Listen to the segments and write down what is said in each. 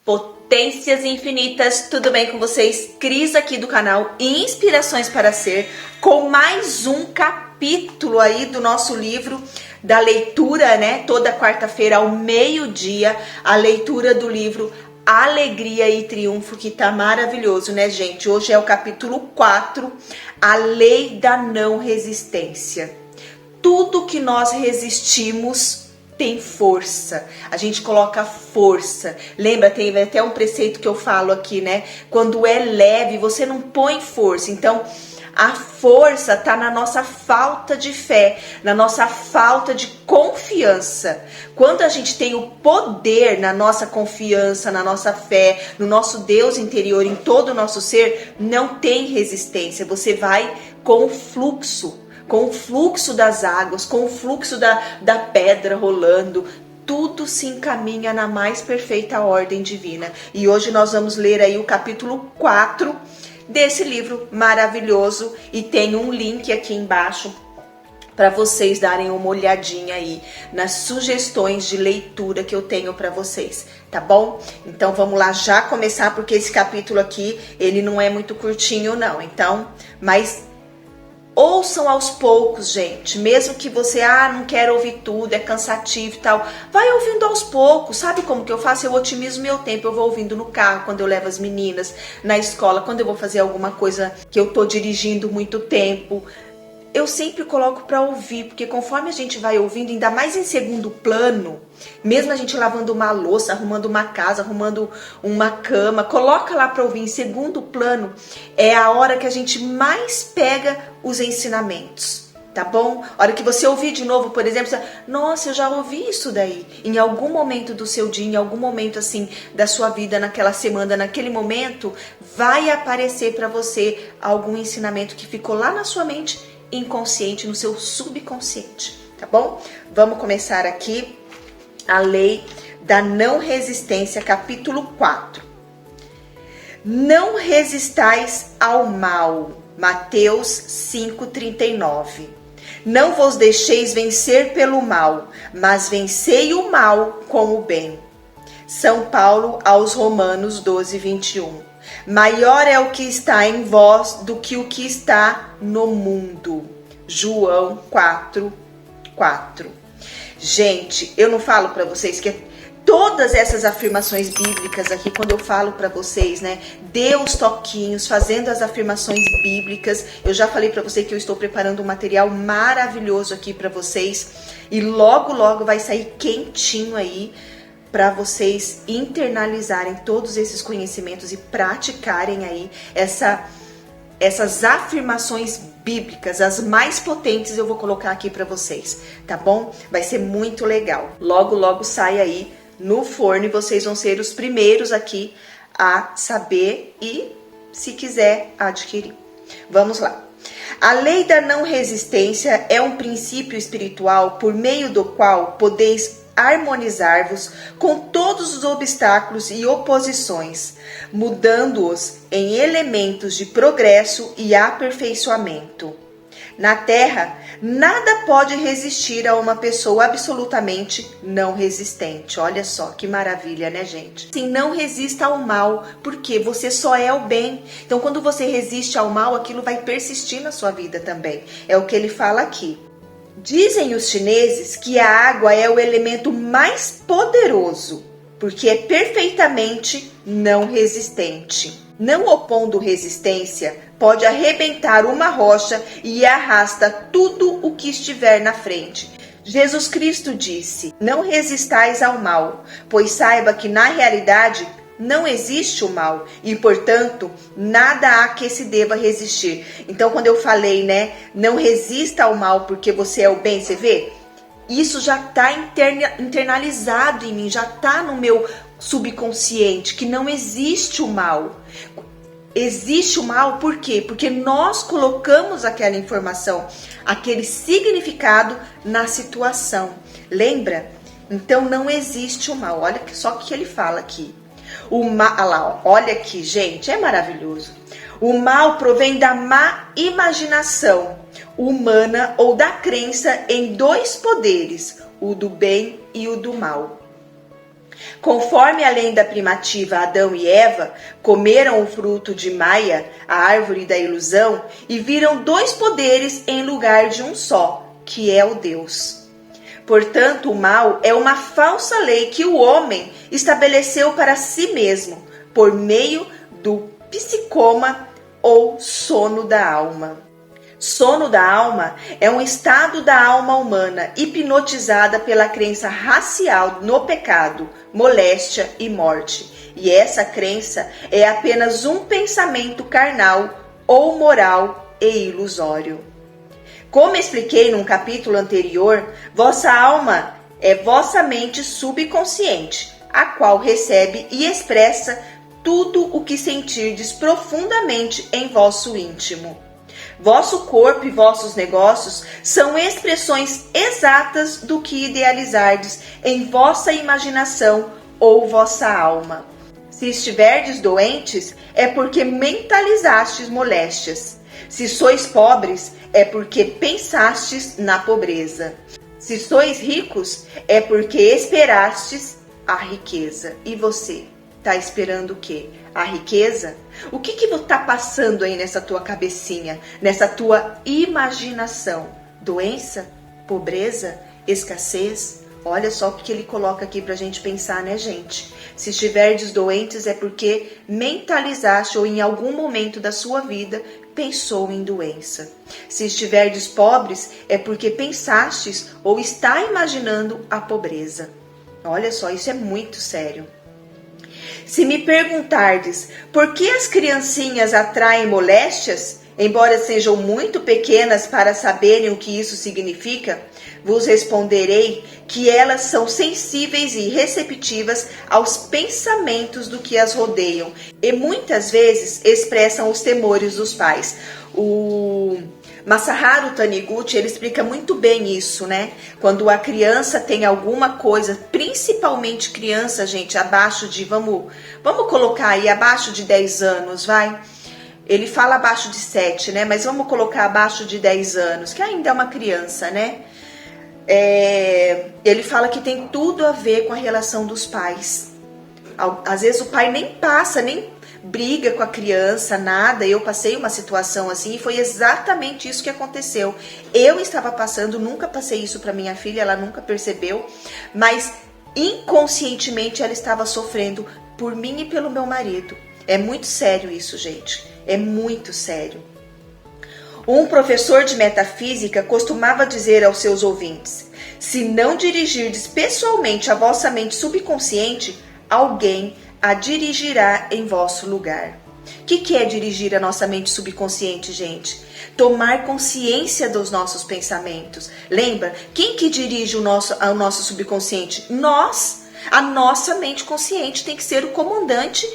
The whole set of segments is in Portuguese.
Potências infinitas, tudo bem com vocês? Cris aqui do canal Inspirações para Ser, com mais um capítulo aí do nosso livro da leitura, né? Toda quarta-feira ao meio-dia, a leitura do livro Alegria e Triunfo, que tá maravilhoso, né, gente? Hoje é o capítulo 4, a lei da não resistência. Tudo que nós resistimos tem força, a gente coloca força. Lembra, tem até um preceito que eu falo aqui, né? Quando é leve, você não põe força. Então, a força tá na nossa falta de fé, na nossa falta de confiança. Quando a gente tem o poder na nossa confiança, na nossa fé, no nosso Deus interior, em todo o nosso ser, não tem resistência. Você vai com o fluxo das águas, com o fluxo da pedra rolando, tudo se encaminha na mais perfeita ordem divina. E hoje nós vamos ler aí o capítulo 4 desse livro maravilhoso, e tem um link aqui embaixo para vocês darem uma olhadinha aí nas sugestões de leitura que eu tenho para vocês, tá bom? Então vamos lá já começar, porque esse capítulo aqui, ele não é muito curtinho não, então, mas ouçam aos poucos, gente. Mesmo que você, não quero ouvir tudo, é cansativo e tal, vai ouvindo aos poucos. Sabe como que eu faço? Eu otimizo meu tempo. Eu vou ouvindo no carro, quando eu levo as meninas, na escola, quando eu vou fazer alguma coisa que eu tô dirigindo muito tempo. Eu sempre coloco para ouvir, porque conforme a gente vai ouvindo, ainda mais em segundo plano, mesmo a gente lavando uma louça, arrumando uma casa, arrumando uma cama, coloca lá para ouvir em segundo plano, é a hora que a gente mais pega os ensinamentos, tá bom? A hora que você ouvir de novo, por exemplo, você, nossa, eu já ouvi isso daí. Em algum momento do seu dia, em algum momento assim da sua vida, naquela semana, naquele momento, vai aparecer para você algum ensinamento que ficou lá na sua mente, inconsciente, no seu subconsciente, tá bom? Vamos começar aqui a lei da não resistência, capítulo 4. Não resistais ao mal, Mateus 5:39. Não vos deixeis vencer pelo mal, mas vencei o mal com o bem. São Paulo aos Romanos 12:21. Maior é o que está em vós do que o que está no mundo. João 4:4. Gente, eu não falo para vocês que todas essas afirmações bíblicas aqui, quando eu falo para vocês, né, dê os toquinhos, fazendo as afirmações bíblicas. Eu já falei para você que eu estou preparando um material maravilhoso aqui para vocês, e logo vai sair quentinho aí, para vocês internalizarem todos esses conhecimentos e praticarem aí essas afirmações bíblicas, as mais potentes eu vou colocar aqui para vocês, tá bom? Vai ser muito legal. Logo sai aí no forno e vocês vão ser os primeiros aqui a saber e, se quiser, adquirir. Vamos lá. A lei da não resistência é um princípio espiritual por meio do qual podeis harmonizar-vos com todos os obstáculos e oposições, mudando-os em elementos de progresso e aperfeiçoamento. Na Terra, nada pode resistir a uma pessoa absolutamente não resistente. Olha só que maravilha, né, gente? Sim, não resista ao mal, porque você só é o bem. Então, quando você resiste ao mal, aquilo vai persistir na sua vida também. É o que ele fala aqui. Dizem os chineses que a água é o elemento mais poderoso, porque é perfeitamente não resistente. Não opondo resistência, pode arrebentar uma rocha e arrasta tudo o que estiver na frente. Jesus Cristo disse: não resistais ao mal, pois saiba que na realidade não existe o mal e, portanto, nada há que se deva resistir. Então, quando eu falei, né, não resista ao mal porque você é o bem, você vê? Isso já está internalizado em mim, já está no meu subconsciente, que não existe o mal. Existe o mal por quê? Porque nós colocamos aquela informação, aquele significado na situação. Lembra? Então, não existe o mal. Olha só o que ele fala aqui. Olha aqui, gente, é maravilhoso. O mal provém da má imaginação humana ou da crença em dois poderes, o do bem e o do mal. Conforme a lenda primitiva, Adão e Eva comeram o fruto de Maia, a árvore da ilusão, e viram dois poderes em lugar de um só, que é o Deus. Portanto, o mal é uma falsa lei que o homem estabeleceu para si mesmo, por meio do psicoma ou sono da alma. Sono da alma é um estado da alma humana hipnotizada pela crença racial no pecado, moléstia e morte. E essa crença é apenas um pensamento carnal ou moral e ilusório. Como expliquei num capítulo anterior, vossa alma é vossa mente subconsciente, a qual recebe e expressa tudo o que sentirdes profundamente em vosso íntimo. Vosso corpo e vossos negócios são expressões exatas do que idealizardes em vossa imaginação ou vossa alma. Se estiverdes doentes, é porque mentalizastes moléstias. Se sois pobres, é porque pensastes na pobreza. Se sois ricos, é porque esperastes a riqueza. E você? Tá esperando o quê? A riqueza? O que está passando aí nessa tua cabecinha, nessa tua imaginação? Doença? Pobreza? Escassez? Olha só o que ele coloca aqui pra gente pensar, né, gente? Se estiverdes doentes é porque mentalizaste ou em algum momento da sua vida pensou em doença. Se estiverdes pobres é porque pensastes ou está imaginando a pobreza. Olha só, isso é muito sério. Se me perguntardes por que as criancinhas atraem moléstias, embora sejam muito pequenas para saberem o que isso significa, vos responderei que elas são sensíveis e receptivas aos pensamentos do que as rodeiam e muitas vezes expressam os temores dos pais. O Masaharu Taniguchi, ele explica muito bem isso, né? Quando a criança tem alguma coisa, principalmente criança, gente, abaixo de, vamos colocar aí, abaixo de 10 anos, vai? Ele fala abaixo de 7, né? Mas vamos colocar abaixo de 10 anos, que ainda é uma criança, né? Ele fala que tem tudo a ver com a relação dos pais. Às vezes o pai nem passa, nem briga com a criança, nada. Eu passei uma situação assim e foi exatamente isso que aconteceu. Eu estava passando, nunca passei isso para minha filha, ela nunca percebeu, mas inconscientemente ela estava sofrendo por mim e pelo meu marido. É muito sério isso, gente. É muito sério. Um professor de metafísica costumava dizer aos seus ouvintes: se não dirigirdes pessoalmente a vossa mente subconsciente, alguém a dirigirá em vosso lugar. O que é dirigir a nossa mente subconsciente, gente? Tomar consciência dos nossos pensamentos. Lembra? Quem que dirige o nosso subconsciente? Nós. A nossa mente consciente tem que ser o comandante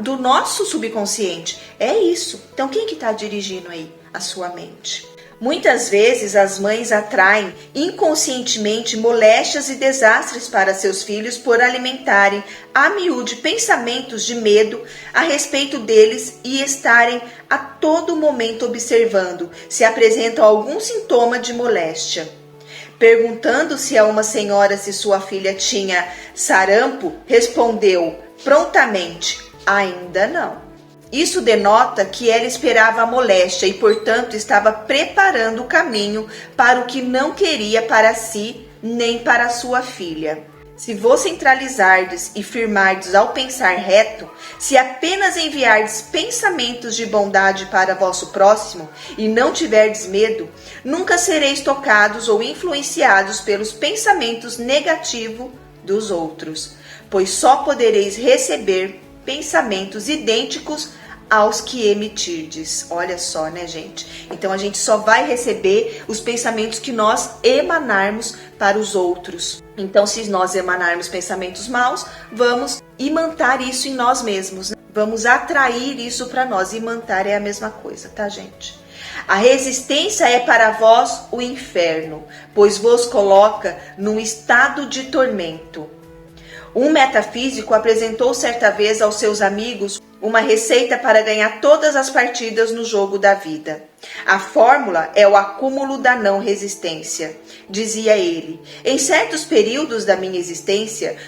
do nosso subconsciente. É isso. Então, quem que está dirigindo aí a sua mente? Muitas vezes as mães atraem inconscientemente moléstias e desastres para seus filhos por alimentarem a miúde pensamentos de medo a respeito deles e estarem a todo momento observando se apresentam algum sintoma de moléstia. Perguntando-se a uma senhora se sua filha tinha sarampo, respondeu prontamente: ainda não. Isso denota que ela esperava a moléstia e, portanto, estava preparando o caminho para o que não queria para si nem para sua filha. Se vos centralizardes e firmardes ao pensar reto, se apenas enviardes pensamentos de bondade para vosso próximo e não tiverdes medo, nunca sereis tocados ou influenciados pelos pensamentos negativos dos outros, pois só podereis receber pensamentos idênticos aos que emitirdes. Olha só, né, gente? Então a gente só vai receber os pensamentos que nós emanarmos para os outros. Então, se nós emanarmos pensamentos maus, vamos imantar isso em nós mesmos, né? Vamos atrair isso para nós. Imantar é a mesma coisa, tá, gente? A resistência é para vós o inferno, pois vos coloca num estado de tormento. Um metafísico apresentou certa vez aos seus amigos uma receita para ganhar todas as partidas no jogo da vida. A fórmula é o acúmulo da não resistência, dizia ele. Em certos períodos da minha existência,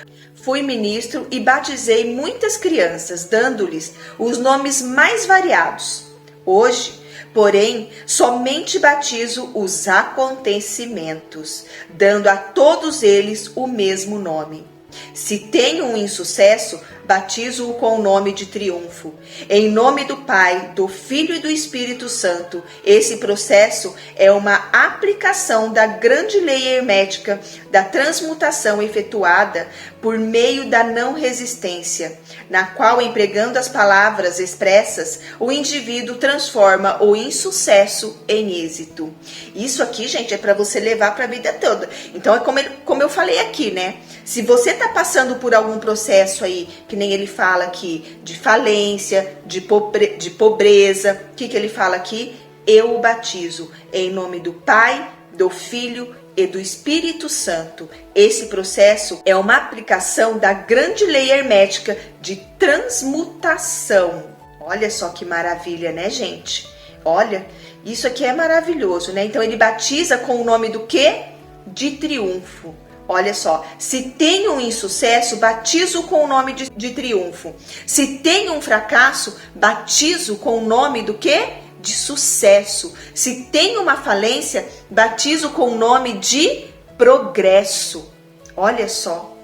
fui ministro e batizei muitas crianças, dando-lhes os nomes mais variados. Hoje, porém, somente batizo os acontecimentos, dando a todos eles o mesmo nome. Se tenho um insucesso, batizo-o com o nome de triunfo. Em nome do Pai, do Filho e do Espírito Santo, esse processo é uma aplicação da grande lei hermética da transmutação efetuada por meio da não resistência, na qual, empregando as palavras expressas, o indivíduo transforma o insucesso em êxito. Isso aqui, gente, é para você levar para a vida toda. Então, é como eu falei aqui, né? Se você está passando por algum processo aí, que nem ele fala aqui, de falência, de pobreza, o que ele fala aqui? Eu o batizo em nome do Pai, do Filho e do Espírito Santo. Esse processo é uma aplicação da grande lei hermética de transmutação. Olha só que maravilha, né, gente? Olha, isso aqui é maravilhoso, né? Então ele batiza com o nome do quê? De triunfo. Olha só, se tem um insucesso, batizo com o nome de triunfo. Se tem um fracasso, batizo com o nome do quê? De sucesso. Se tem uma falência, batizo com o nome de progresso. Olha só,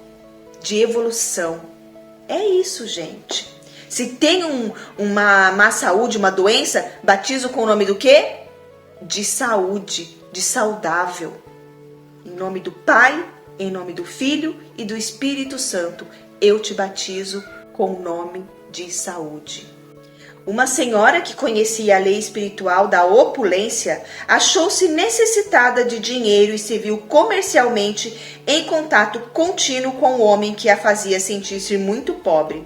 de evolução. É isso, gente. Se tem uma má saúde, uma doença, batizo com o nome do quê? De saúde, de saudável. Em nome do Pai, em nome do Filho e do Espírito Santo, eu te batizo com o nome de saúde. Uma senhora que conhecia a lei espiritual da opulência achou-se necessitada de dinheiro e se viu comercialmente em contato contínuo com o homem que a fazia sentir-se muito pobre.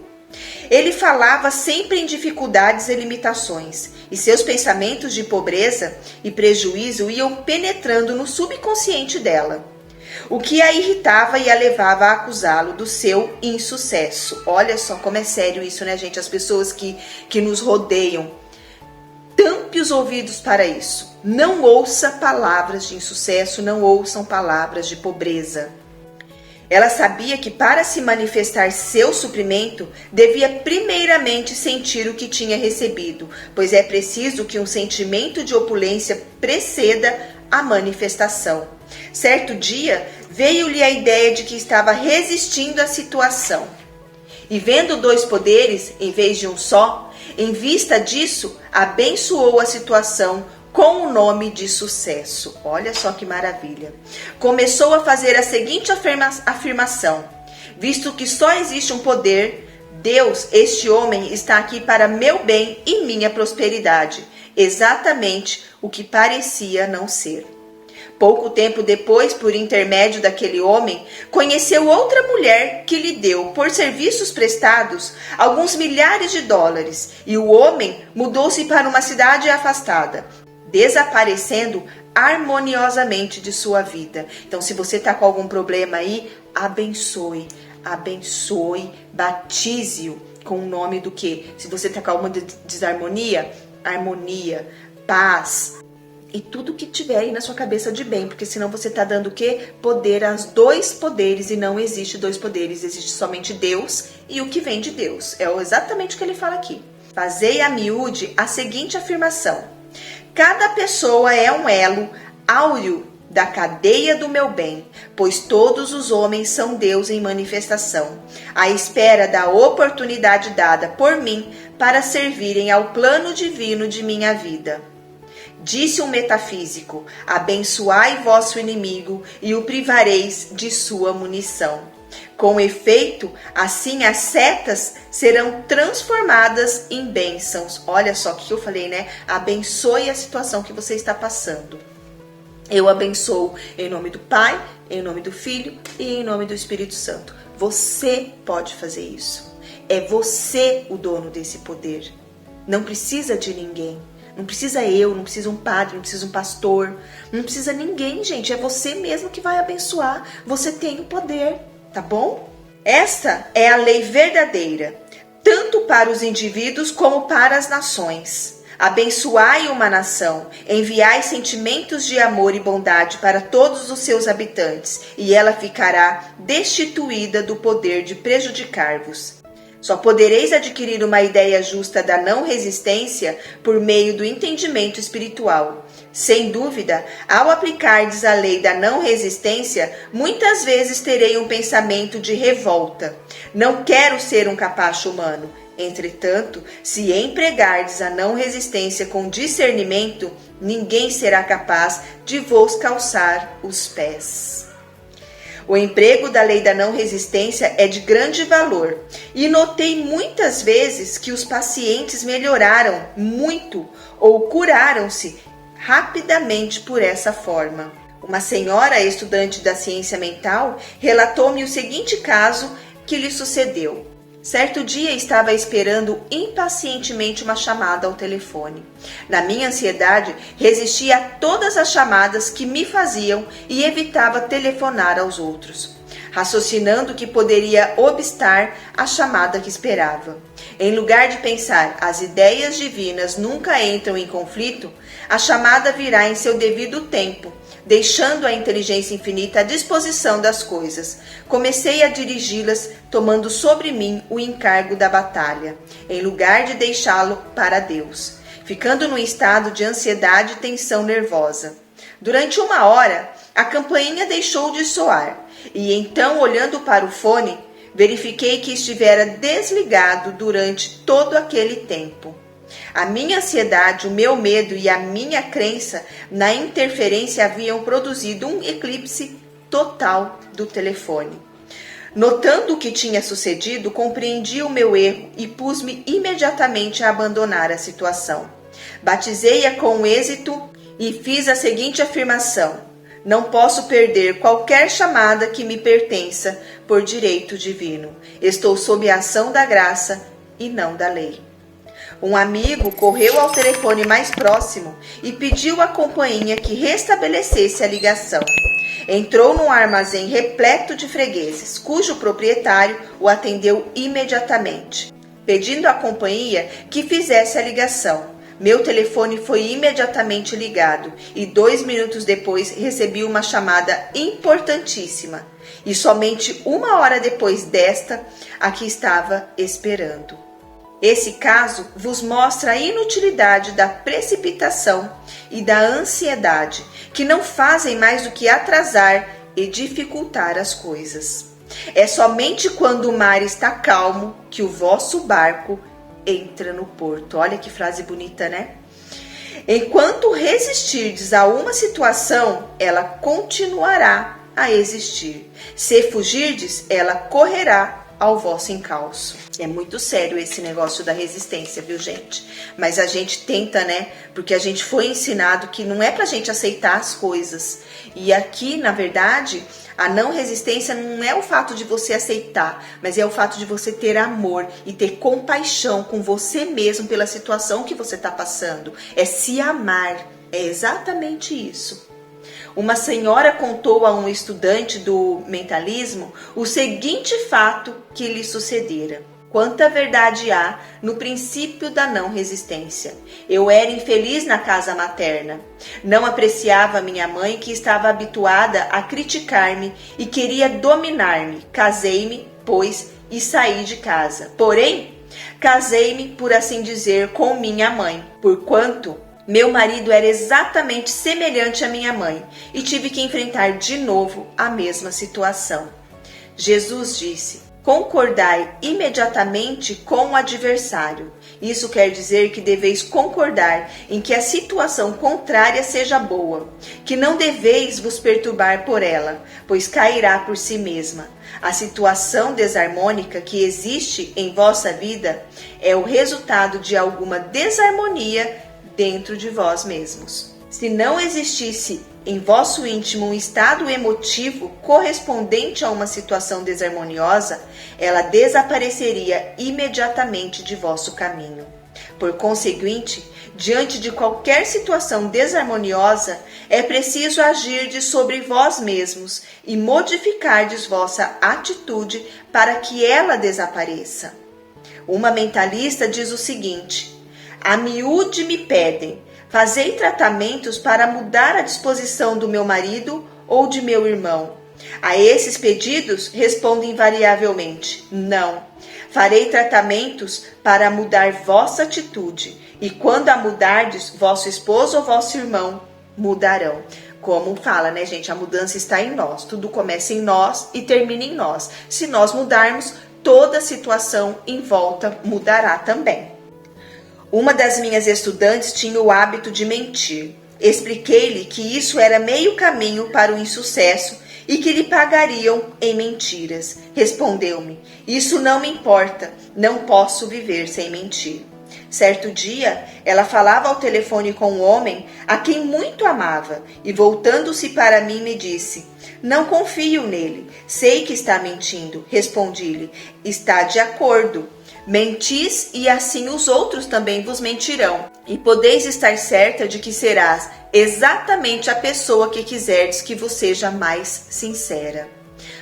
Ele falava sempre em dificuldades e limitações, e seus pensamentos de pobreza e prejuízo iam penetrando no subconsciente dela, o que a irritava e a levava a acusá-lo do seu insucesso. Olha só como é sério isso, né, gente? As pessoas que nos rodeiam. Tampe os ouvidos para isso. Não ouça palavras de insucesso, não ouçam palavras de pobreza. Ela sabia que para se manifestar seu suprimento, devia primeiramente sentir o que tinha recebido, pois é preciso que um sentimento de opulência preceda a manifestação. Certo dia, veio-lhe a ideia de que estava resistindo à situação. E vendo 2 poderes, em vez de um só, em vista disso, abençoou a situação com o nome de sucesso. Olha só que maravilha. Começou a fazer a seguinte afirmação: visto que só existe um poder, Deus, este homem, está aqui para meu bem e minha prosperidade. Exatamente o que parecia não ser. Pouco tempo depois, por intermédio daquele homem, conheceu outra mulher que lhe deu, por serviços prestados, alguns milhares de dólares, e o homem mudou-se para uma cidade afastada, desaparecendo harmoniosamente de sua vida. Então, se você está com algum problema aí, abençoe, batize-o com o nome do quê? Se você está com alguma desarmonia, harmonia, paz, e tudo que tiver aí na sua cabeça de bem, porque senão você está dando o quê? Poder aos 2 poderes, e não existe 2 poderes, existe somente Deus e o que vem de Deus. É exatamente o que ele fala aqui. Fazei a miúde a seguinte afirmação: cada pessoa é um elo áureo da cadeia do meu bem, pois todos os homens são Deus em manifestação, à espera da oportunidade dada por mim para servirem ao plano divino de minha vida. Disse um metafísico: abençoai vosso inimigo e o privareis de sua munição. Com efeito, assim as setas serão transformadas em bênçãos. Olha só o que eu falei, né? Abençoe a situação que você está passando. Eu abençoo em nome do Pai, em nome do Filho e em nome do Espírito Santo. Você pode fazer isso. É você o dono desse poder. Não precisa de ninguém. Não precisa eu, não precisa um padre, não precisa um pastor, não precisa ninguém, gente. É você mesmo que vai abençoar. Você tem o poder, tá bom? Esta é a lei verdadeira, tanto para os indivíduos como para as nações. Abençoai uma nação, enviai sentimentos de amor e bondade para todos os seus habitantes, e ela ficará destituída do poder de prejudicar-vos. Só podereis adquirir uma ideia justa da não resistência por meio do entendimento espiritual. Sem dúvida, ao aplicardes a lei da não resistência, muitas vezes terei um pensamento de revolta. Não quero ser um capacho humano. Entretanto, se empregardes a não resistência com discernimento, ninguém será capaz de vos calçar os pés. O emprego da lei da não resistência é de grande valor e notei muitas vezes que os pacientes melhoraram muito ou curaram-se rapidamente por essa forma. Uma senhora estudante da ciência mental relatou-me o seguinte caso que lhe sucedeu. Certo dia estava esperando impacientemente uma chamada ao telefone. Na minha ansiedade, resistia a todas as chamadas que me faziam e evitava telefonar aos outros, raciocinando que poderia obstar a chamada que esperava. Em lugar de pensar, as ideias divinas nunca entram em conflito, a chamada virá em seu devido tempo, deixando a inteligência infinita à disposição das coisas. Comecei a dirigi-las, tomando sobre mim o encargo da batalha, em lugar de deixá-lo para Deus, ficando num estado de ansiedade e tensão nervosa. Durante 1 hora, a campainha deixou de soar, e então, olhando para o fone, verifiquei que estivera desligado durante todo aquele tempo. A minha ansiedade, o meu medo e a minha crença na interferência haviam produzido um eclipse total do telefone. Notando o que tinha sucedido, compreendi o meu erro e pus-me imediatamente a abandonar a situação. Batizei-a com êxito e fiz a seguinte afirmação: não posso perder qualquer chamada que me pertença por direito divino. Estou sob a ação da graça e não da lei. Um amigo correu ao telefone mais próximo e pediu à companhia que restabelecesse a ligação. Entrou num armazém repleto de fregueses, cujo proprietário o atendeu imediatamente, pedindo à companhia que fizesse a ligação. Meu telefone foi imediatamente ligado e 2 minutos depois recebi uma chamada importantíssima. E somente 1 hora depois desta, a que estava esperando. Esse caso vos mostra a inutilidade da precipitação e da ansiedade, que não fazem mais do que atrasar e dificultar as coisas. É somente quando o mar está calmo que o vosso barco entra no porto. Olha que frase bonita, né? Enquanto resistirdes a uma situação, ela continuará a existir. Se fugirdes, ela correrá ao vosso encalço. É muito sério esse negócio da resistência, viu, gente? Mas a gente tenta, né? Porque a gente foi ensinado que não é pra gente aceitar as coisas. E aqui, na verdade, a não resistência não é o fato de você aceitar, mas é o fato de você ter amor e ter compaixão com você mesmo pela situação que você está passando. É se amar. É exatamente isso. Uma senhora contou a um estudante do mentalismo o seguinte fato que lhe sucedera. Quanta verdade há no princípio da não resistência. Eu era infeliz na casa materna. Não apreciava minha mãe, que estava habituada a criticar-me e queria dominar-me. Casei-me, pois, e saí de casa. Porém, casei-me, por assim dizer, com minha mãe, porquanto meu marido era exatamente semelhante à minha mãe e tive que enfrentar de novo a mesma situação. Jesus disse: concordai imediatamente com o adversário. Isso quer dizer que deveis concordar em que a situação contrária seja boa, que não deveis vos perturbar por ela, pois cairá por si mesma. A situação desarmônica que existe em vossa vida é o resultado de alguma desarmonia dentro de vós mesmos. Se não existisse em vosso íntimo um estado emotivo correspondente a uma situação desarmoniosa, ela desapareceria imediatamente de vosso caminho. Por conseguinte, diante de qualquer situação desarmoniosa, é preciso agirdes sobre vós mesmos e modificardes vossa atitude para que ela desapareça. Uma mentalista diz o seguinte: A miúde me pedem: fazei tratamentos para mudar a disposição do meu marido ou de meu irmão. A esses pedidos respondo invariavelmente: não. Farei tratamentos para mudar vossa atitude, e quando a mudardes, vosso esposo ou vosso irmão mudarão. Como fala, né, gente? A mudança está em nós. Tudo começa em nós e termina em nós. Se nós mudarmos, toda a situação em volta mudará também. Uma das minhas estudantes tinha o hábito de mentir. Expliquei-lhe que isso era meio caminho para o insucesso e que lhe pagariam em mentiras. Respondeu-me: isso não me importa, não posso viver sem mentir. Certo dia, ela falava ao telefone com um homem a quem muito amava e, voltando-se para mim, me disse: não confio nele, sei que está mentindo. Respondi-lhe: está de acordo. Mentis e assim os outros também vos mentirão. E podeis estar certa de que serás exatamente a pessoa que quiserdes que vos seja mais sincera.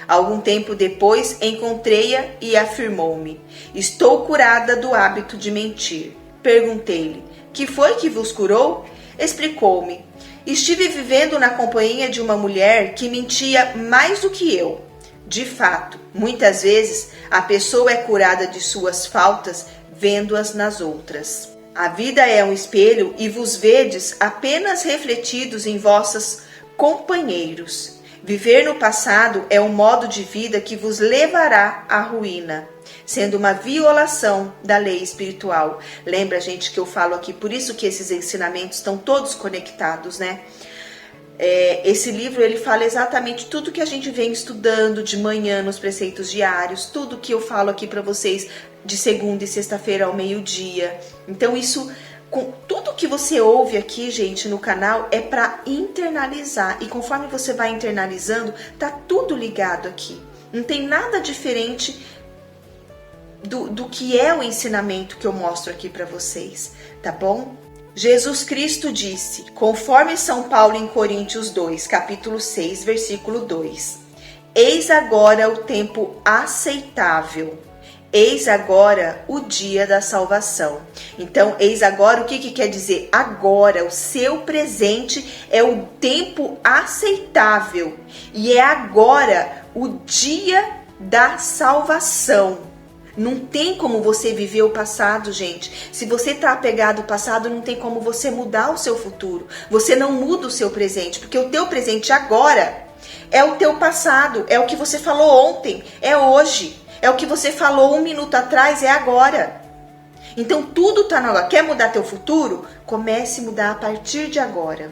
Algum tempo depois encontrei-a e afirmou-me: estou curada do hábito de mentir. Perguntei-lhe: que foi que vos curou? Explicou-me: estive vivendo na companhia de uma mulher que mentia mais do que eu. De fato, muitas vezes a pessoa é curada de suas faltas vendo-as nas outras. A vida é um espelho e vos vedes apenas refletidos em vossos companheiros. Viver no passado é um modo de vida que vos levará à ruína, sendo uma violação da lei espiritual. Lembra, gente, que eu falo aqui, por isso que esses ensinamentos estão todos conectados, né? Esse livro, ele fala exatamente tudo que a gente vem estudando de manhã nos preceitos diários, tudo que eu falo aqui para vocês de segunda e sexta-feira ao meio-dia. Então isso, com tudo que você ouve aqui, gente, no canal, é para internalizar. E conforme você vai internalizando, tá tudo ligado aqui. Não tem nada diferente do que é o ensinamento que eu mostro aqui para vocês, tá bom? Jesus Cristo disse, conforme São Paulo em Coríntios 2, capítulo 6, versículo 2: eis agora o tempo aceitável, eis agora o dia da salvação. Então, eis agora, o que quer dizer? Agora, o seu presente é o tempo aceitável e é agora o dia da salvação. Não tem como você viver o passado, gente. Se você está apegado ao passado, não tem como você mudar o seu futuro. Você não muda o seu presente, porque o teu presente agora é o teu passado, é o que você falou ontem, é hoje. É o que você falou 1 minuto atrás, é agora. Então tudo está na hora. Quer mudar teu futuro? Comece a mudar a partir de agora.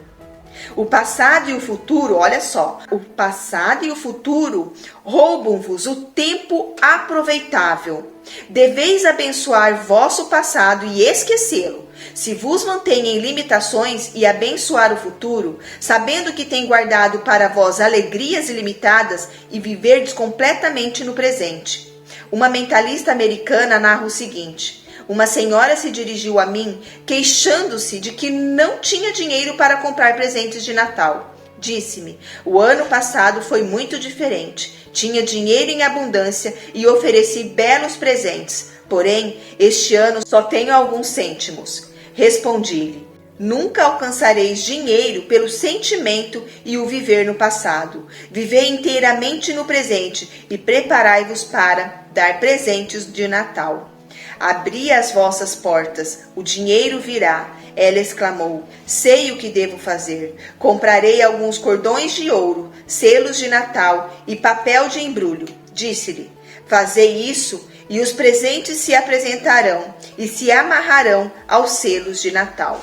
O passado e o futuro, olha só, o passado e o futuro roubam-vos o tempo aproveitável. Deveis abençoar vosso passado e esquecê-lo. Se vos mantém em limitações e abençoar o futuro, sabendo que tem guardado para vós alegrias ilimitadas e viverdes completamente no presente. Uma mentalista americana narra o seguinte: uma senhora se dirigiu a mim, queixando-se de que não tinha dinheiro para comprar presentes de Natal. Disse-me: o ano passado foi muito diferente. Tinha dinheiro em abundância e ofereci belos presentes. Porém, este ano só tenho alguns cêntimos. Respondi-lhe: nunca alcançareis dinheiro pelo sentimento e o viver no passado. Vivei inteiramente no presente e preparai-vos para dar presentes de Natal. Abri as vossas portas, o dinheiro virá. Ela exclamou: sei o que devo fazer. Comprarei alguns cordões de ouro, selos de Natal e papel de embrulho. Disse-lhe: fazei isso e os presentes se apresentarão e se amarrarão aos selos de Natal.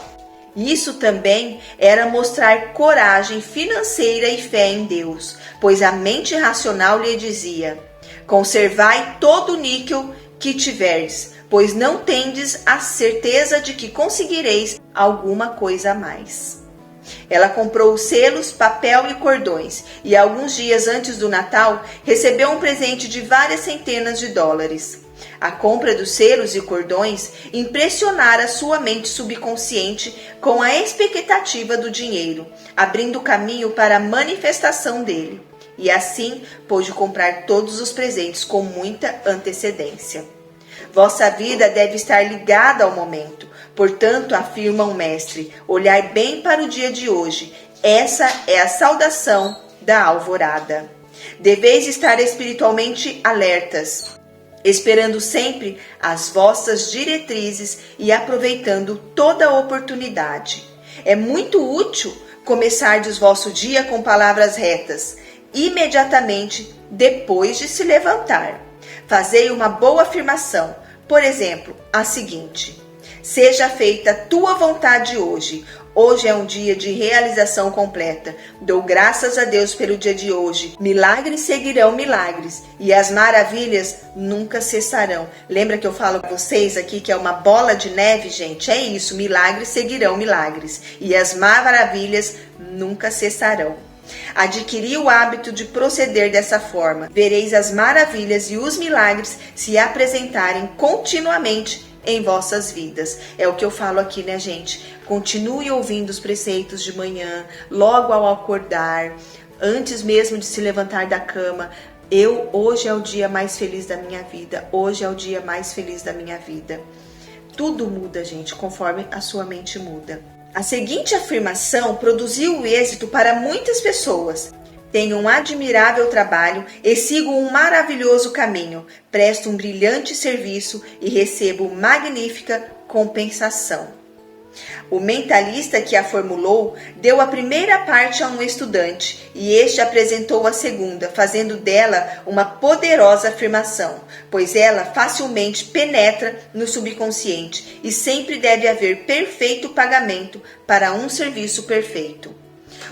Isso também era mostrar coragem financeira e fé em Deus, pois a mente racional lhe dizia: conservai todo o níquel que tiverdes, pois não tendes a certeza de que conseguireis alguma coisa a mais. Ela comprou os selos, papel e cordões, e alguns dias antes do Natal recebeu um presente de várias centenas de dólares. A compra dos selos e cordões impressionara sua mente subconsciente com a expectativa do dinheiro, abrindo caminho para a manifestação dele. E assim pôde comprar todos os presentes com muita antecedência. Vossa vida deve estar ligada ao momento, Portanto, afirma o mestre, olhai bem para o dia de hoje. Essa é a saudação da alvorada. Deveis estar espiritualmente alertas, esperando sempre as vossas diretrizes e aproveitando toda a oportunidade. É muito útil começardes vosso dia com palavras retas, imediatamente depois de se levantar. Fazei uma boa afirmação, por exemplo, a seguinte: seja feita a tua vontade hoje. Hoje é um dia de realização completa. Dou graças a Deus pelo dia de hoje. Milagres seguirão milagres e as maravilhas nunca cessarão. Lembra que eu falo com vocês aqui que é uma bola de neve, gente? É isso, milagres seguirão milagres e as maravilhas nunca cessarão. Adquiri o hábito de proceder dessa forma. Vereis as maravilhas e os milagres se apresentarem continuamente em vossas vidas. É o que eu falo aqui, né, gente? Continue ouvindo os preceitos de manhã, logo ao acordar, antes mesmo de se levantar da cama. Hoje é o dia mais feliz da minha vida. Hoje é o dia mais feliz da minha vida. Tudo muda, gente, conforme a sua mente muda. A seguinte afirmação produziu o êxito para muitas pessoas. Tenho um admirável trabalho e sigo um maravilhoso caminho. Presto um brilhante serviço e recebo magnífica compensação. O mentalista que a formulou deu a primeira parte a um estudante e este apresentou a segunda, fazendo dela uma poderosa afirmação, pois ela facilmente penetra no subconsciente e sempre deve haver perfeito pagamento para um serviço perfeito.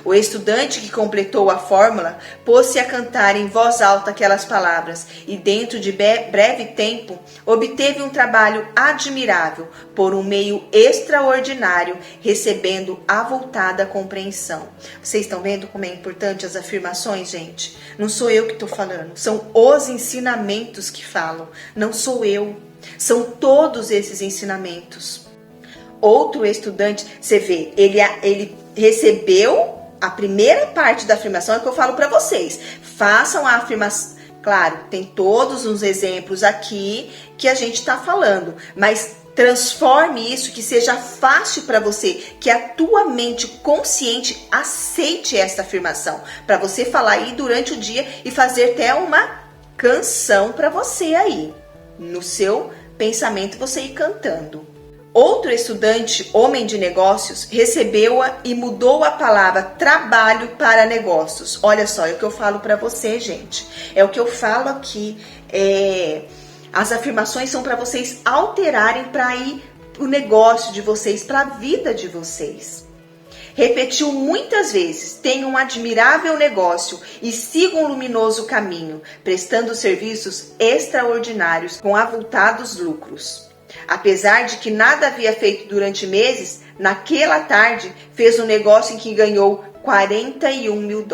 O estudante que completou a fórmula pôs-se a cantar em voz alta aquelas palavras e dentro de breve tempo obteve um trabalho admirável por um meio extraordinário, recebendo avultada compreensão. Vocês estão vendo como é importante as afirmações, gente? Não sou eu que estou falando, são os ensinamentos que falam, não sou eu. São todos esses ensinamentos. Outro estudante, você vê, ele recebeu a primeira parte da afirmação, é o que eu falo para vocês. Façam a afirmação. Claro, tem todos os exemplos aqui que a gente está falando, mas transforme isso, que seja fácil para você, que a tua mente consciente aceite essa afirmação, para você falar aí durante o dia e fazer até uma canção para você aí, no seu pensamento, você ir cantando. Outro estudante, homem de negócios, recebeu-a e mudou a palavra trabalho para negócios. Olha só, é o que eu falo para você, gente. É o que eu falo aqui. As afirmações são para vocês alterarem para ir o negócio de vocês, para a vida de vocês. Repetiu muitas vezes: tenho um admirável negócio e sigo um luminoso caminho, prestando serviços extraordinários com avultados lucros. Apesar de que nada havia feito durante meses, naquela tarde fez um negócio em que ganhou $41 mil.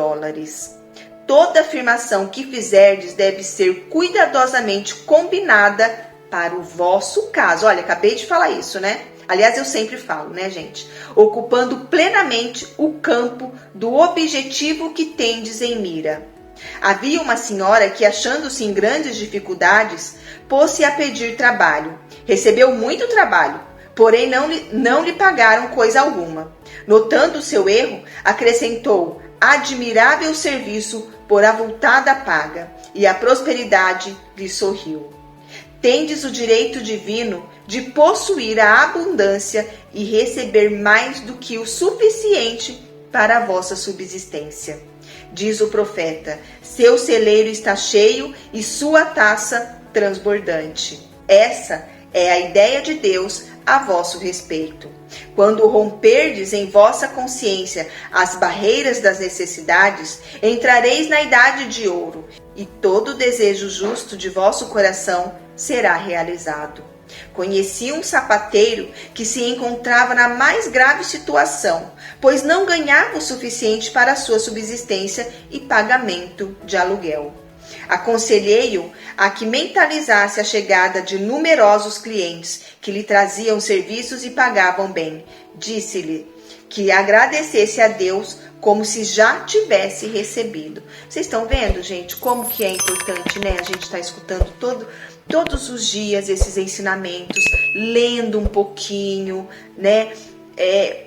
Toda afirmação que fizerdes deve ser cuidadosamente combinada para o vosso caso. Olha, acabei de falar isso, né? Aliás, eu sempre falo, né, gente? Ocupando plenamente o campo do objetivo que tendes em mira. Havia uma senhora que, achando-se em grandes dificuldades, pôs-se a pedir trabalho. Recebeu muito trabalho, porém não lhe pagaram coisa alguma. Notando o seu erro, acrescentou admirável serviço por avultada paga, e a prosperidade lhe sorriu. Tendes o direito divino de possuir a abundância e receber mais do que o suficiente para a vossa subsistência. Diz o profeta: seu celeiro está cheio e sua taça transbordante. Essa é a ideia de Deus a vosso respeito. Quando romperdes em vossa consciência as barreiras das necessidades, entrareis na idade de ouro, e todo desejo justo de vosso coração será realizado. Conheci um sapateiro que se encontrava na mais grave situação, pois não ganhava o suficiente para a sua subsistência e pagamento de aluguel. Aconselhei-o a que mentalizasse a chegada de numerosos clientes que lhe traziam serviços e pagavam bem. Disse-lhe que agradecesse a Deus como se já tivesse recebido. Vocês estão vendo, gente, como que é importante, né? A gente está escutando todos os dias esses ensinamentos, lendo um pouquinho, né?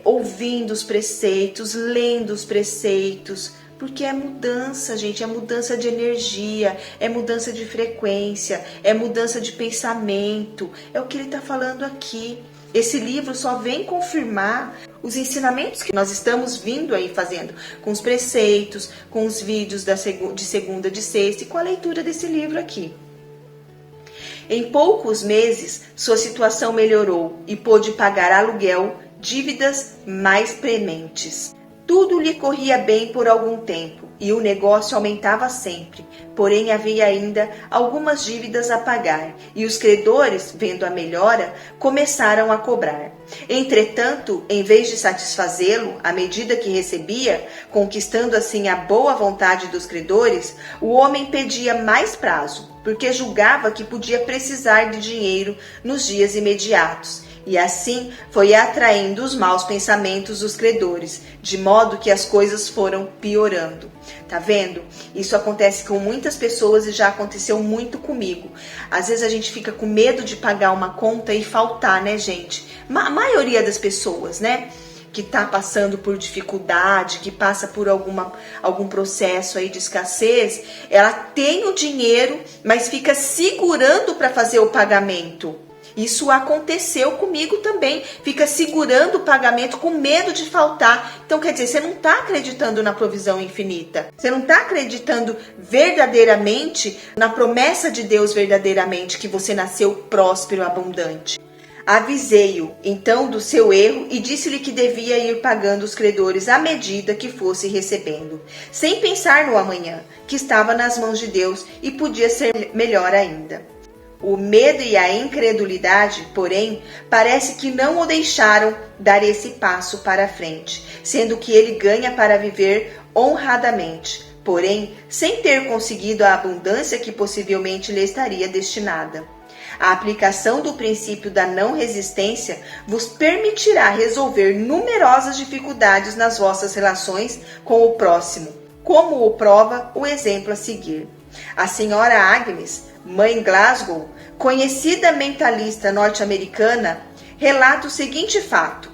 Ouvindo os preceitos, lendo os preceitos, porque é mudança, gente, é mudança de energia, é mudança de frequência, é mudança de pensamento, é o que ele está falando aqui. Esse livro só vem confirmar os ensinamentos que nós estamos vindo aí fazendo, com os preceitos, com os vídeos de segunda, de sexta e com a leitura desse livro aqui. Em poucos meses, sua situação melhorou e pôde pagar aluguel, dívidas mais prementes. Tudo lhe corria bem por algum tempo e o negócio aumentava sempre, porém havia ainda algumas dívidas a pagar e os credores, vendo a melhora, começaram a cobrar. Entretanto, em vez de satisfazê-lo à medida que recebia, conquistando assim a boa vontade dos credores, o homem pedia mais prazo, porque julgava que podia precisar de dinheiro nos dias imediatos. E assim foi atraindo os maus pensamentos dos credores, de modo que as coisas foram piorando. Tá vendo? Isso acontece com muitas pessoas e já aconteceu muito comigo. Às vezes a gente fica com medo de pagar uma conta e faltar, né, gente? A maioria das pessoas, né? Que está passando por dificuldade, que passa por algum processo aí de escassez, ela tem o dinheiro, mas fica segurando para fazer o pagamento. Isso aconteceu comigo também, fica segurando o pagamento com medo de faltar. Então, quer dizer, você não está acreditando na provisão infinita. Você não está acreditando verdadeiramente na promessa de Deus verdadeiramente, que você nasceu próspero, abundante. Avisei-o, então, do seu erro e disse-lhe que devia ir pagando os credores à medida que fosse recebendo, sem pensar no amanhã, que estava nas mãos de Deus e podia ser melhor ainda. O medo e a incredulidade, porém, parece que não o deixaram dar esse passo para a frente, sendo que ele ganha para viver honradamente, porém, sem ter conseguido a abundância que possivelmente lhe estaria destinada. A aplicação do princípio da não resistência vos permitirá resolver numerosas dificuldades nas vossas relações com o próximo, como o prova o exemplo a seguir. A senhora Agnes, mãe Glasgow, conhecida mentalista norte-americana, relata o seguinte fato.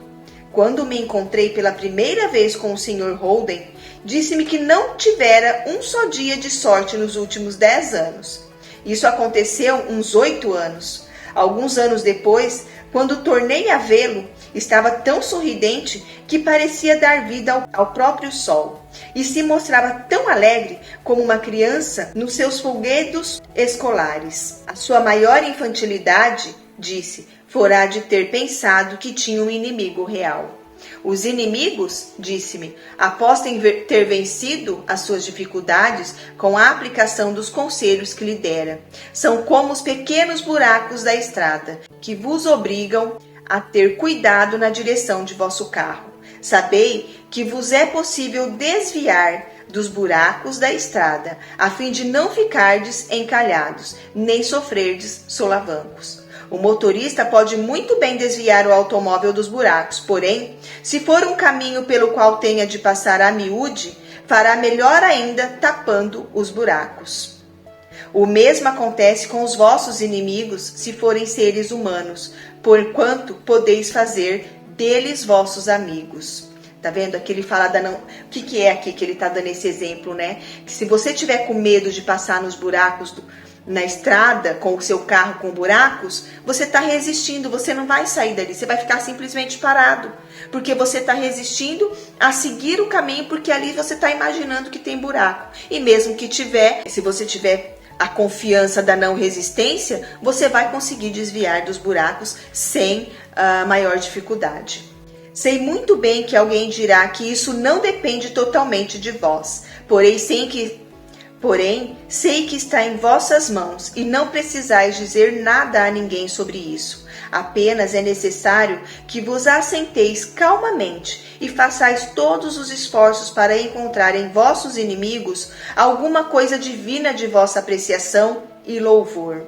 Quando me encontrei pela primeira vez com o Sr. Holden, disse-me que não tivera um só dia de sorte nos últimos 10 anos. Isso aconteceu uns 8 anos. Alguns anos depois, quando tornei a vê-lo, estava tão sorridente que parecia dar vida ao próprio sol e se mostrava tão alegre como uma criança nos seus folguedos escolares. A sua maior infantilidade, disse, fora de ter pensado que tinha um inimigo real. Os inimigos, disse-me, após ter vencido as suas dificuldades com a aplicação dos conselhos que lhe dera, são como os pequenos buracos da estrada, que vos obrigam a ter cuidado na direção de vosso carro. Sabei que vos é possível desviar dos buracos da estrada, a fim de não ficardes encalhados, nem sofrerdes solavancos. O motorista pode muito bem desviar o automóvel dos buracos, porém, se for um caminho pelo qual tenha de passar a miúde, fará melhor ainda tapando os buracos. O mesmo acontece com os vossos inimigos, se forem seres humanos, porquanto podeis fazer deles vossos amigos. Tá vendo? Aqui ele fala da não... O que é aqui que ele tá dando esse exemplo, né? Que se você tiver com medo de passar nos buracos na estrada, com o seu carro com buracos, você tá resistindo, você não vai sair dali, você vai ficar simplesmente parado. Porque você tá resistindo a seguir o caminho, porque ali você tá imaginando que tem buraco. E mesmo que tiver, se você tiver a confiança da não resistência, você vai conseguir desviar dos buracos sem maior dificuldade. Sei muito bem que alguém dirá que isso não depende totalmente de vós, porém sei que está em vossas mãos e não precisais dizer nada a ninguém sobre isso. Apenas é necessário que vos assenteis calmamente e façais todos os esforços para encontrar em vossos inimigos alguma coisa divina de vossa apreciação e louvor.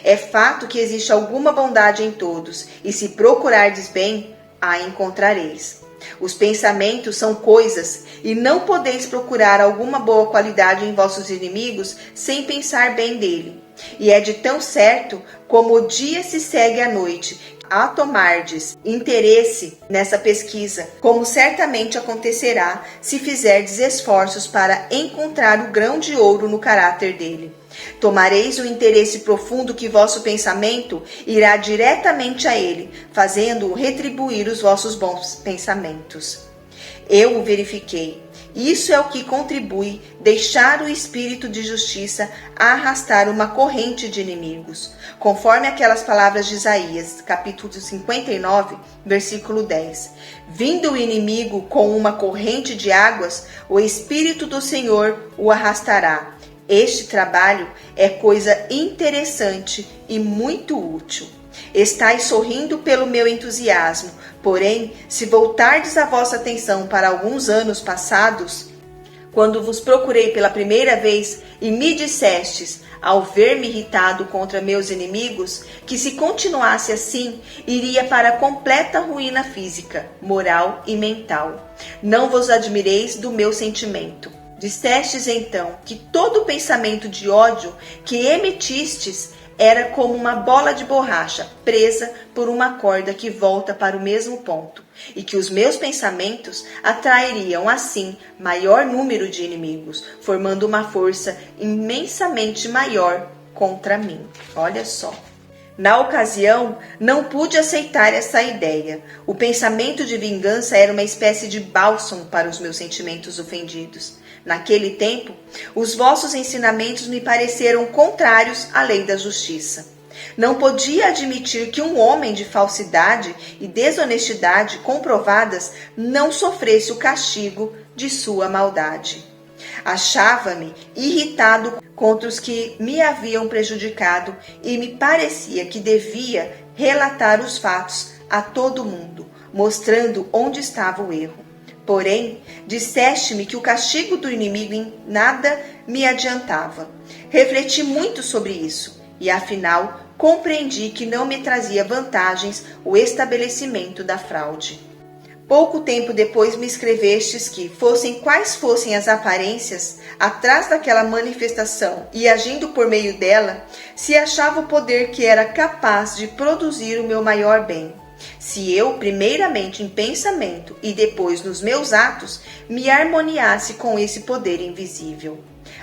É fato que existe alguma bondade em todos, e se procurardes bem, a encontrareis. Os pensamentos são coisas, e não podeis procurar alguma boa qualidade em vossos inimigos sem pensar bem dele. E é de tão certo como o dia se segue à noite, a tomardes interesse nessa pesquisa, como certamente acontecerá se fizerdes esforços para encontrar o grão de ouro no caráter dele. Tomareis o interesse profundo que vosso pensamento irá diretamente a ele, fazendo-o retribuir os vossos bons pensamentos. Eu o verifiquei. Isso é o que contribui deixar o espírito de justiça arrastar uma corrente de inimigos, conforme aquelas palavras de Isaías, capítulo 59, versículo 10. Vindo o inimigo com uma corrente de águas, o espírito do Senhor o arrastará. Este trabalho é coisa interessante e muito útil. Estais sorrindo pelo meu entusiasmo, porém, se voltardes a vossa atenção para alguns anos passados, quando vos procurei pela primeira vez e me dissestes, ao ver-me irritado contra meus inimigos, que se continuasse assim, iria para a completa ruína física, moral e mental. Não vos admireis do meu sentimento. Dissestes então que todo pensamento de ódio que emitistes era como uma bola de borracha presa por uma corda que volta para o mesmo ponto, e que os meus pensamentos atrairiam assim maior número de inimigos, formando uma força imensamente maior contra mim. Olha só. Na ocasião, não pude aceitar essa ideia. O pensamento de vingança era uma espécie de bálsamo para os meus sentimentos ofendidos. Naquele tempo, os vossos ensinamentos me pareceram contrários à lei da justiça. Não podia admitir que um homem de falsidade e desonestidade comprovadas não sofresse o castigo de sua maldade. Achava-me irritado contra os que me haviam prejudicado e me parecia que devia relatar os fatos a todo mundo, mostrando onde estava o erro. Porém, disseste-me que o castigo do inimigo em nada me adiantava. Refleti muito sobre isso e, afinal, compreendi que não me trazia vantagens o estabelecimento da fraude. Pouco tempo depois me escrevestes que, fossem quais fossem as aparências, atrás daquela manifestação e agindo por meio dela, se achava o poder que era capaz de produzir o meu maior bem. Se eu, primeiramente em pensamento e depois nos meus atos, me harmoniasse com esse poder invisível.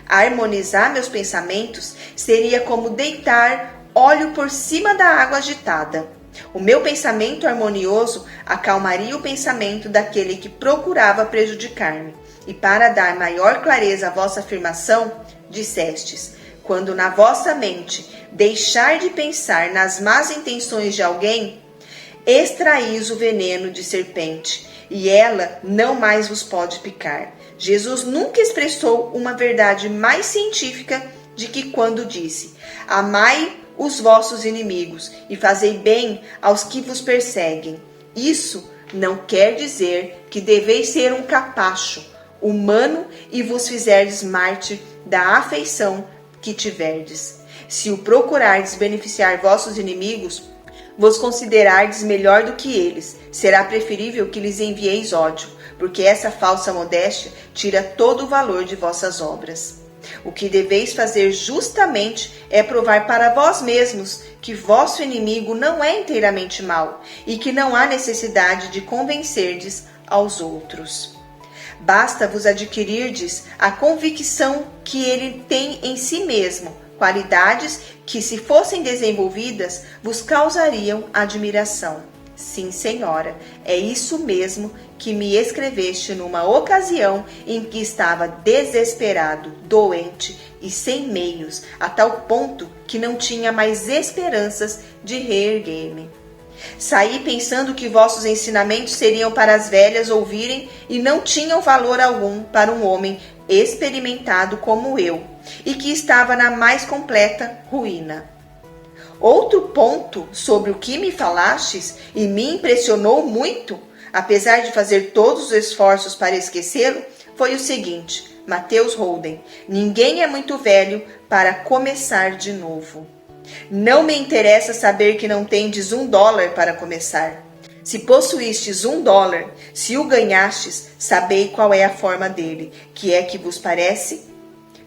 Harmonizar meus pensamentos seria como deitar óleo por cima da água agitada. O meu pensamento harmonioso acalmaria o pensamento daquele que procurava prejudicar-me. E para dar maior clareza à vossa afirmação, dissestes: quando na vossa mente deixar de pensar nas más intenções de alguém, extraís o veneno de serpente, e ela não mais vos pode picar. Jesus nunca expressou uma verdade mais científica de que quando disse: amai os vossos inimigos e fazei bem aos que vos perseguem. Isso não quer dizer que deveis ser um capacho humano e vos fizerdes mártir da afeição que tiverdes. Se o procurardes beneficiar vossos inimigos, vos considerardes melhor do que eles, será preferível que lhes envieis ódio, porque essa falsa modéstia tira todo o valor de vossas obras. O que deveis fazer justamente é provar para vós mesmos que vosso inimigo não é inteiramente mau e que não há necessidade de convencerdes aos outros. Basta vos adquirirdes a convicção que ele tem em si mesmo, qualidades que, se fossem desenvolvidas, vos causariam admiração. Sim, senhora, é isso mesmo que me escreveste numa ocasião em que estava desesperado, doente e sem meios, a tal ponto que não tinha mais esperanças de reerguer-me. Saí pensando que vossos ensinamentos seriam para as velhas ouvirem e não tinham valor algum para um homem experimentado como eu, e que estava na mais completa ruína. Outro ponto sobre o que me falastes e me impressionou muito, apesar de fazer todos os esforços para esquecê-lo, foi o seguinte: Mateus Holden, ninguém é muito velho para começar de novo. Não me interessa saber que não tendes $1 para começar. Se possuístes $1, se o ganhastes, sabei qual é a forma dele, que é que vos parece?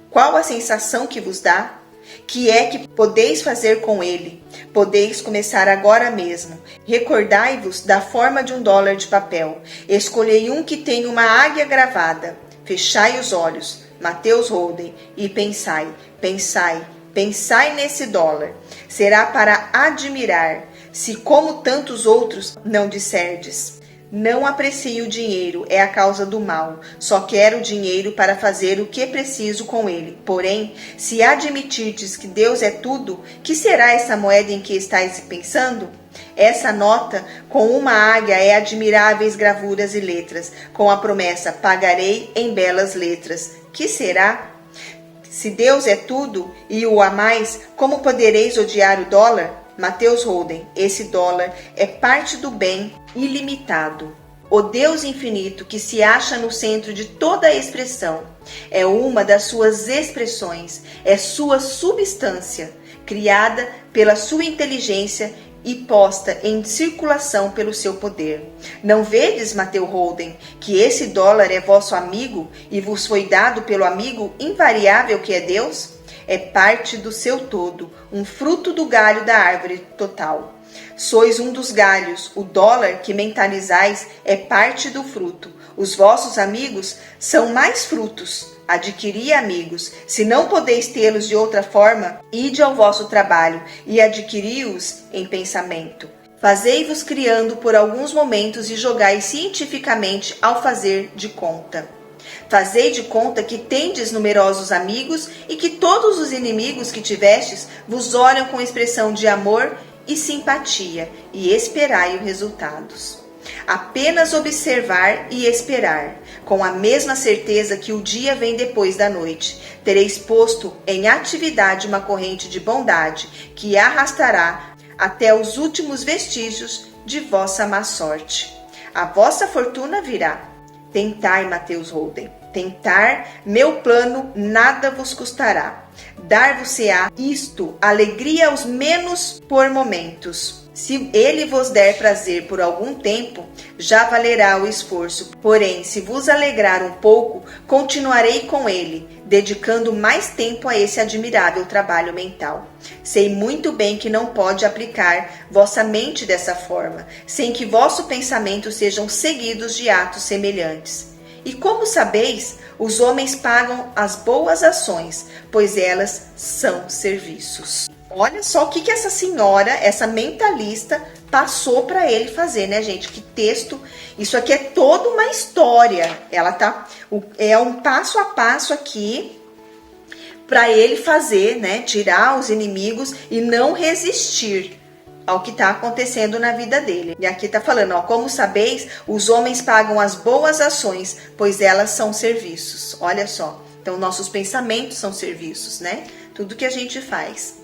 Qual a sensação que vos dá? Que é que podeis fazer com ele? Podeis começar agora mesmo. Recordai-vos da forma de $1 de papel. Escolhei um que tenha uma águia gravada. Fechai os olhos, Matheus Holden, e pensai, pensai, pensai nesse dólar. Será para admirar, se como tantos outros não disserdes. Não aprecio o dinheiro, é a causa do mal. Só quero o dinheiro para fazer o que preciso com ele. Porém, se admitirdes que Deus é tudo, que será essa moeda em que estáis pensando? Essa nota com uma águia é admiráveis gravuras e letras, com a promessa, pagarei em belas letras. Que será? Se Deus é tudo e o amais, como podereis odiar o dólar? Matheus Holden, esse dólar é parte do bem ilimitado. O Deus infinito que se acha no centro de toda a expressão. É uma das suas expressões, é sua substância, criada pela sua inteligência e posta em circulação pelo seu poder. Não vedes, Matheus Holden, que esse dólar é vosso amigo e vos foi dado pelo amigo invariável que é Deus? É parte do seu todo, um fruto do galho da árvore total. Sois um dos galhos, o dólar que mentalizais é parte do fruto. Os vossos amigos são mais frutos. Adquiri amigos. Se não podeis tê-los de outra forma, ide ao vosso trabalho e adquiri-os em pensamento. Fazei-vos criando por alguns momentos e jogai cientificamente ao fazer de conta. Fazei de conta que tendes numerosos amigos e que todos os inimigos que tivestes vos olham com expressão de amor e simpatia, e esperai os resultados. Apenas observar e esperar, com a mesma certeza que o dia vem depois da noite. Tereis posto em atividade uma corrente de bondade que arrastará até os últimos vestígios de vossa má sorte. A vossa fortuna virá. Tentai, Matheus Holden. Tentar, meu plano nada vos custará. Dar-vos-á isto, alegria aos menos por momentos. Se ele vos der prazer por algum tempo, já valerá o esforço. Porém, se vos alegrar um pouco, continuarei com ele, dedicando mais tempo a esse admirável trabalho mental. Sei muito bem que não pode aplicar vossa mente dessa forma, sem que vosso pensamento sejam seguidos de atos semelhantes. E como sabeis, os homens pagam as boas ações, pois elas são serviços. Olha só o que essa senhora, essa mentalista, passou para ele fazer, né, gente? Que texto! Isso aqui é toda uma história. É um passo a passo aqui para ele fazer, né? Tirar os inimigos e não resistir ao que está acontecendo na vida dele. E aqui está falando, ó, como sabeis, os homens pagam as boas ações, pois elas são serviços. Olha só. Então, nossos pensamentos são serviços, né? Tudo que a gente faz.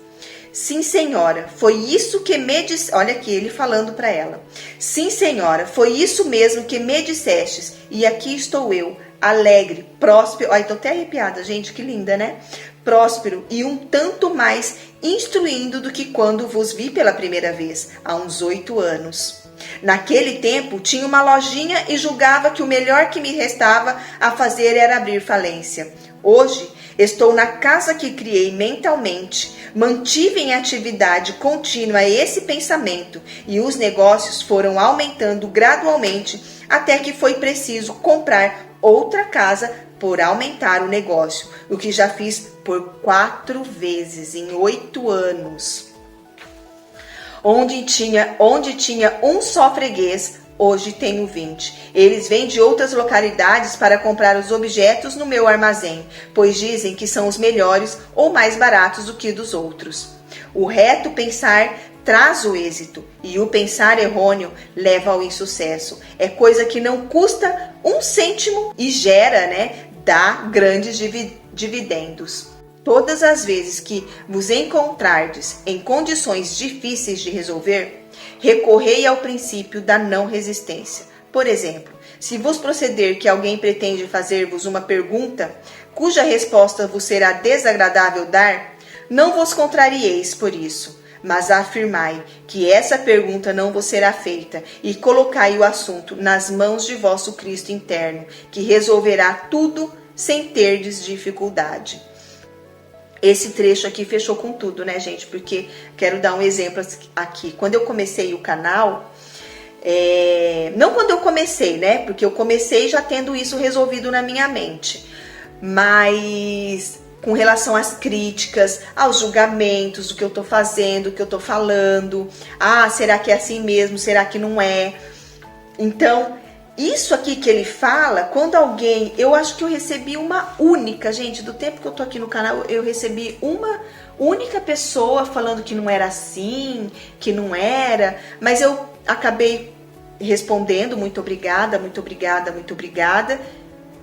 Sim, senhora, foi isso que me disse. Olha aqui, ele falando para ela. Sim, senhora, foi isso mesmo que me dissestes. E aqui estou eu, alegre, próspero. Ai, tô até arrepiada, gente, que linda, né? Próspero e um tanto mais instruindo do que quando vos vi pela primeira vez, há uns 8 anos. Naquele tempo, tinha uma lojinha e julgava que o melhor que me restava a fazer era abrir falência. Hoje, estou na casa que criei mentalmente, mantive em atividade contínua esse pensamento e os negócios foram aumentando gradualmente até que foi preciso comprar outra casa por aumentar o negócio, o que já fiz por 4 vezes em 8 anos. Onde tinha um só freguês, hoje tenho 20. Eles vêm de outras localidades para comprar os objetos no meu armazém, pois dizem que são os melhores ou mais baratos do que dos outros. O reto pensar traz o êxito e o pensar errôneo leva ao insucesso. É coisa que não custa 1 cêntimo e gera, né, dá grandes dividendos. Todas as vezes que vos encontrardes em condições difíceis de resolver, recorrei ao princípio da não resistência. Por exemplo, se vos proceder que alguém pretende fazer-vos uma pergunta, cuja resposta vos será desagradável dar, não vos contrarieis por isso, mas afirmai que essa pergunta não vos será feita e colocai o assunto nas mãos de vosso Cristo interno, que resolverá tudo sem terdes dificuldade. esse trecho aqui fechou com tudo, né, gente? Porque quero dar um exemplo aqui. Quando eu comecei o canal, não quando eu comecei, né? Porque eu comecei já tendo isso resolvido na minha mente. Mas com relação às críticas, aos julgamentos, do que eu tô fazendo, do que eu tô falando. Ah, será que é assim mesmo? Será que não é? Então, isso aqui que ele fala, quando alguém... Eu acho que eu recebi uma única, gente, do tempo que eu tô aqui no canal, eu recebi uma única pessoa falando que não era assim, que não era, mas eu acabei respondendo, muito obrigada, muito obrigada, muito obrigada,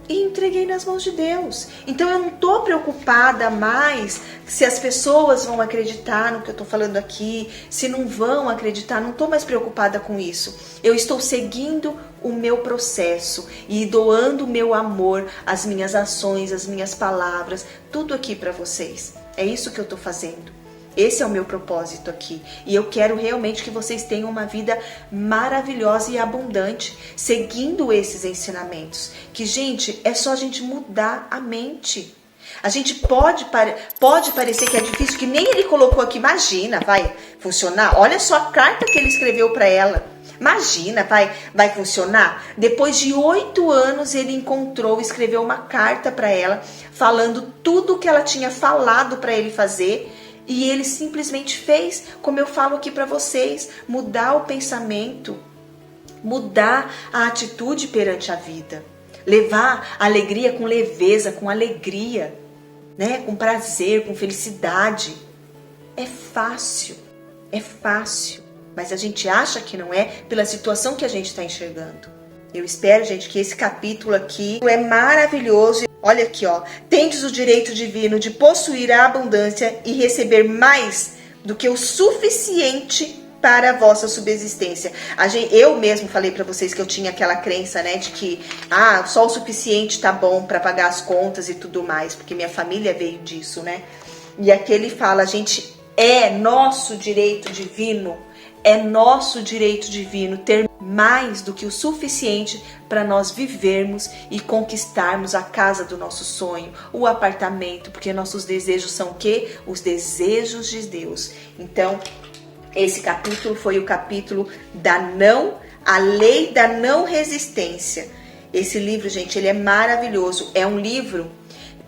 e entreguei nas mãos de Deus. Então eu não tô preocupada mais se as pessoas vão acreditar no que eu tô falando aqui, se não vão acreditar, não tô mais preocupada com isso. Eu estou seguindo o meu processo e doando o meu amor, as minhas ações, as minhas palavras, tudo aqui para vocês. É isso que eu tô fazendo. Esse é o meu propósito aqui. E eu quero realmente que vocês tenham uma vida maravilhosa e abundante, seguindo esses ensinamentos. Que, gente, é só a gente mudar a mente. A gente pode parecer que é difícil, que nem ele colocou aqui. Imagina, vai funcionar? Olha só a carta que ele escreveu para ela. Imagina, vai funcionar? Depois de 8 anos, ele escreveu uma carta para ela, falando tudo o que ela tinha falado para ele fazer. E ele simplesmente fez, como eu falo aqui para vocês, mudar o pensamento, mudar a atitude perante a vida. Levar a alegria com leveza, com alegria, né? Com prazer, com felicidade. É fácil, mas a gente acha que não é pela situação que a gente está enxergando. Eu espero, gente, que esse capítulo aqui é maravilhoso. Olha aqui, ó. Tendes o direito divino de possuir a abundância e receber mais do que o suficiente para a vossa subsistência. Eu mesmo falei para vocês que eu tinha aquela crença, né, de que só o suficiente tá bom para pagar as contas e tudo mais, porque minha família veio disso, né? E aqui ele fala, gente, é nosso direito divino ter mais do que o suficiente para nós vivermos e conquistarmos a casa do nosso sonho, o apartamento, porque nossos desejos são o quê? Os desejos de Deus. Então, esse capítulo foi o capítulo a lei da não resistência. Esse livro, gente, ele é maravilhoso. É um livro,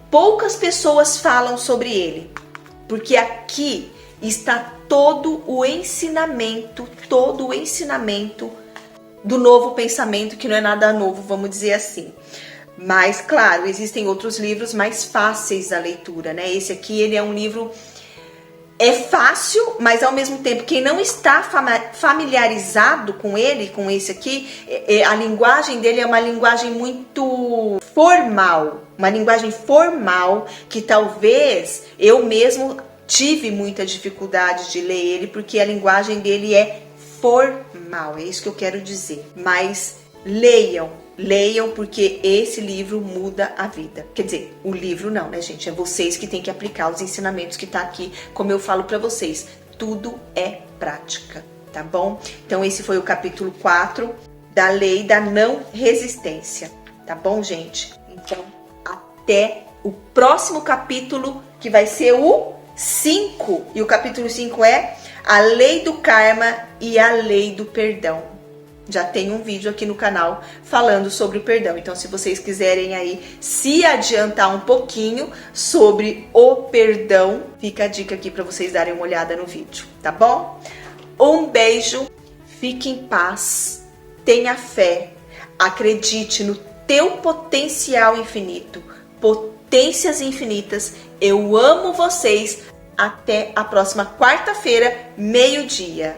poucas pessoas falam sobre ele, porque aqui está todo o ensinamento do novo pensamento, que não é nada novo, vamos dizer assim. Mas, claro, existem outros livros mais fáceis da leitura, né? Esse aqui, ele é um livro... É fácil, mas ao mesmo tempo, quem não está familiarizado com ele, com esse aqui, a linguagem dele é uma linguagem muito formal. Uma linguagem formal que talvez eu mesmo tive muita dificuldade de ler ele, porque a linguagem dele é formal, é isso que eu quero dizer. Mas leiam, porque esse livro muda a vida. Quer dizer, o livro não, né, gente? É vocês que têm que aplicar os ensinamentos que tá aqui, como eu falo pra vocês. Tudo é prática, tá bom? Então esse foi o capítulo 4 da lei da não resistência, tá bom, gente? Então, até o próximo capítulo, que vai ser o 5. E o capítulo 5 é a lei do karma e a lei do perdão. Já tem um vídeo aqui no canal falando sobre o perdão. Então, se vocês quiserem aí se adiantar um pouquinho sobre o perdão, fica a dica aqui para vocês darem uma olhada no vídeo, tá bom? Um beijo, fique em paz, tenha fé, acredite no teu potencial infinito, potências infinitas. Eu amo vocês. Até a próxima quarta-feira, meio-dia.